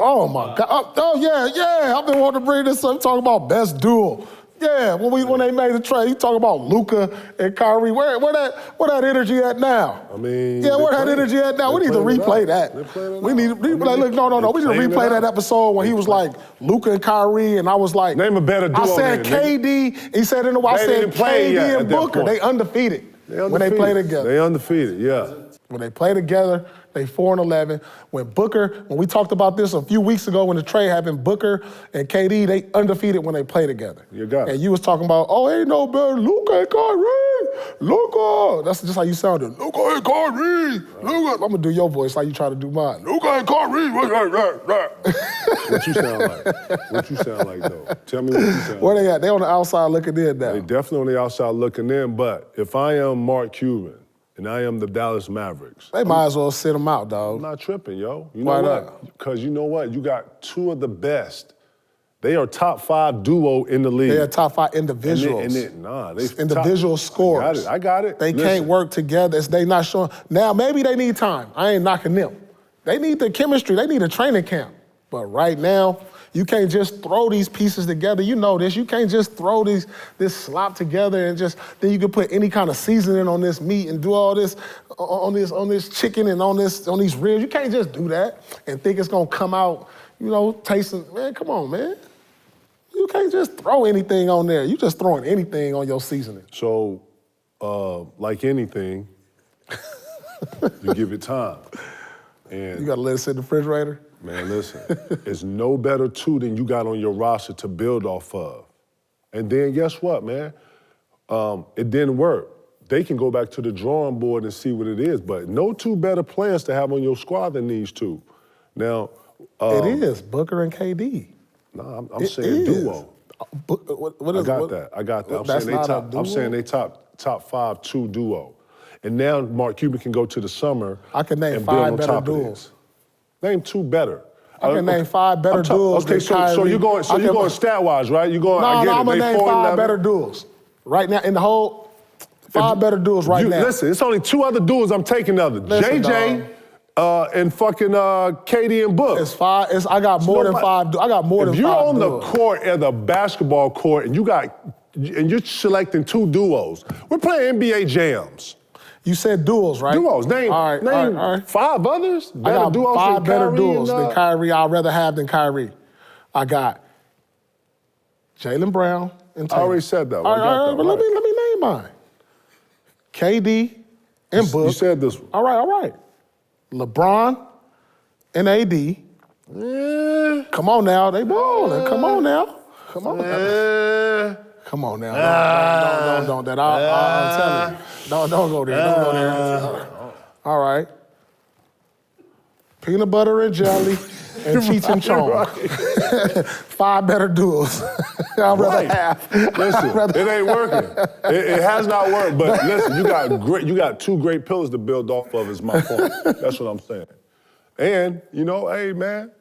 Oh my God! Oh yeah. I've been wanting to bring this up. Talking about best duel. Yeah, when they made the trade, you talk about Luka and Kyrie. Where that energy at now? I mean, where that energy at now? We need to replay that. We need to replay. Look, no. We need to replay that episode when he was like Luka and Kyrie, and I was like, name a better duo. I said KD. He said I said KD and Booker. They undefeated when they play together. They undefeated, yeah. When they play together, they 4-11. When we talked about this a few weeks ago when the trade happened, Booker and KD, they undefeated when they play together. You got it. And you was talking about, ain't no better, Luka and Kyrie, Luka. That's just how you sounded. Luka and Kyrie, Luka. I'm gonna do your voice like you try to do mine. Luka and Kyrie. What you sound like? What you sound like though? Tell me what you sound like. Where they at? They on the outside looking in now. They definitely on the outside looking in, but if I am Mark Cuban, and I am the Dallas Mavericks. They might as well sit them out, dog. I'm not tripping, yo. You know Why what? not? Because you know what? You got two of the best. They are top 5 duo in the league. They are top 5 individuals. They individual scorers. I got it. They can't work together. They not showing. Now, maybe they need time. I ain't knocking them. They need the chemistry. They need a training camp. But right now, you can't just throw these pieces together. You know this. You can't just throw this slop together and then you can put any kind of seasoning on this meat and do all this on this chicken and on these ribs. You can't just do that and think it's gonna come out, tasting. Man, come on, man. You can't just throw anything on there. You just throwing anything on your seasoning. So, like anything, you give it time. And you gotta let it sit in the refrigerator. Man, listen, it's no better two than you got on your roster to build off of. And then guess what, man? It didn't work. They can go back to the drawing board and see what it is, but no two better players to have on your squad than these two. Now, it is Booker and KD. No, I'm saying duo. What is, I got that. I'm saying they top 5 2 duo. And now Mark Cuban can go to the summer. I can name 5 better duos. Name 2 better. I can name 5 better duels. Okay, so you're going stat-wise, right? You're going. No, I'm gonna name 5 better duels right now in the whole. 5 better duels right now. Listen, it's only 2 other duels I'm taking other. JJ and fucking KD and Book. It's 5. I got more than 5. I got more than 5. If you're on duels. the court at the basketball court and you're selecting 2 duos, we're playing NBA jams. You said duels, right? Duos. Name 5 others. I got duos 5 better Kyrie duels than Kyrie. I'd rather have than Kyrie. I got Jaylen Brown and Tatum. I already said that. But let me name mine. KD and Book. You said this one. All right. LeBron and AD. Come on now, they balling. Come on now. Come on now. Don't. I'm telling you. Don't go there. Don't go there. All right. Peanut butter and jelly and Cheech and Chong. 5 better duels. I'd rather have. Listen, it ain't working. It has not worked. But listen, you got 2 great pillars to build off of. Is my point. That's what I'm saying. And hey man,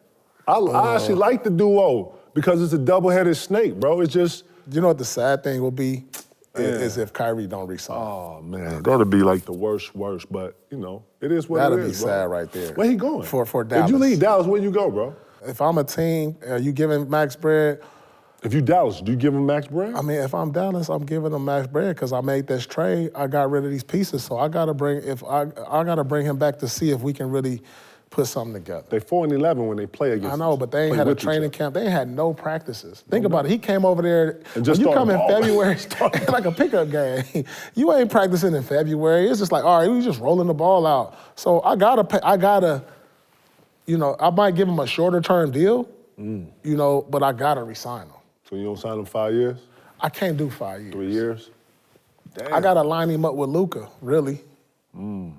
I actually like the duo because it's a double-headed snake, bro. It's just. You know what the sad thing will be? Is if Kyrie don't resign. Oh, man. That'll be like the worst. But, it is what That'll it is, be sad right there. Where he going? For Dallas. If you leave Dallas, where you go, bro? If I'm a team, are you giving max bread? If you Dallas, do you give him max bread? I mean, if I'm Dallas, I'm giving him max bread because I made this trade. I got rid of these pieces, so I gotta bring him back to see if we can really put something together. They 4-11 when they play against. I know, but they ain't had a training camp. They ain't had no practices. Think about it. He came over there. And just when you come in balling. February, like a pickup game. You ain't practicing in February. It's just like, all right, we just rolling the ball out. So I might give him a shorter term deal, but I gotta resign him. So you don't sign him 5 years? I can't do 5 years. 3 years? Damn. I gotta line him up with Luka, really. When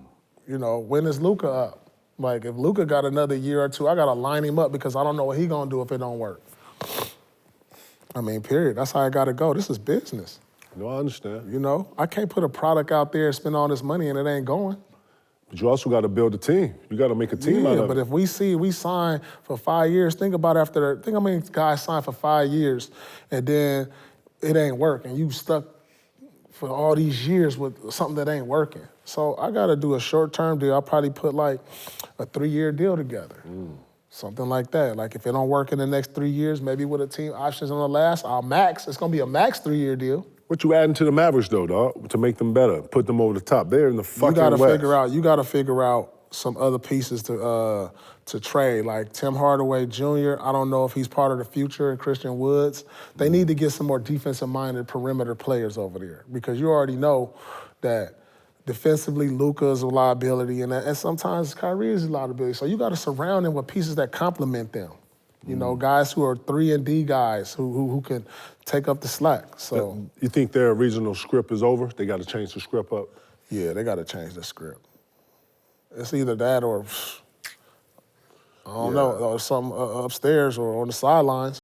is Luka up? Like, if Luka got another year or 2, I got to line him up because I don't know what he going to do if it don't work. I mean, period. That's how I got to go. This is business. No, I understand. I can't put a product out there and spend all this money and it ain't going. But you also got to build a team. You got to make a team out of it. But if we sign for 5 years, think about think how many guys sign for 5 years and then it ain't working. You stuck for all these years with something that ain't working. So I got to do a short-term deal. I'll probably put like a 3-year deal together. Something like that. Like if it don't work in the next 3 years, maybe with a team options on the last, I'll max. It's gonna be a max 3-year deal. What you adding to the Mavericks though, dog, to make them better, put them over the top? They're in the fucking You gotta West. figure out some other pieces to trade. Like Tim Hardaway Jr., I don't know if he's part of the future, and Christian Woods. They need to get some more defensive-minded perimeter players over there because you already know that defensively, Luka is a liability, and sometimes Kyrie is a liability. So you got to surround them with pieces that complement them. You know, guys who are 3-and-D guys who can take up the slack. So You think their regional script is over? They got to change the script up? yeah, they got to change the script. It's either that or I don't know, or something upstairs or on the sidelines.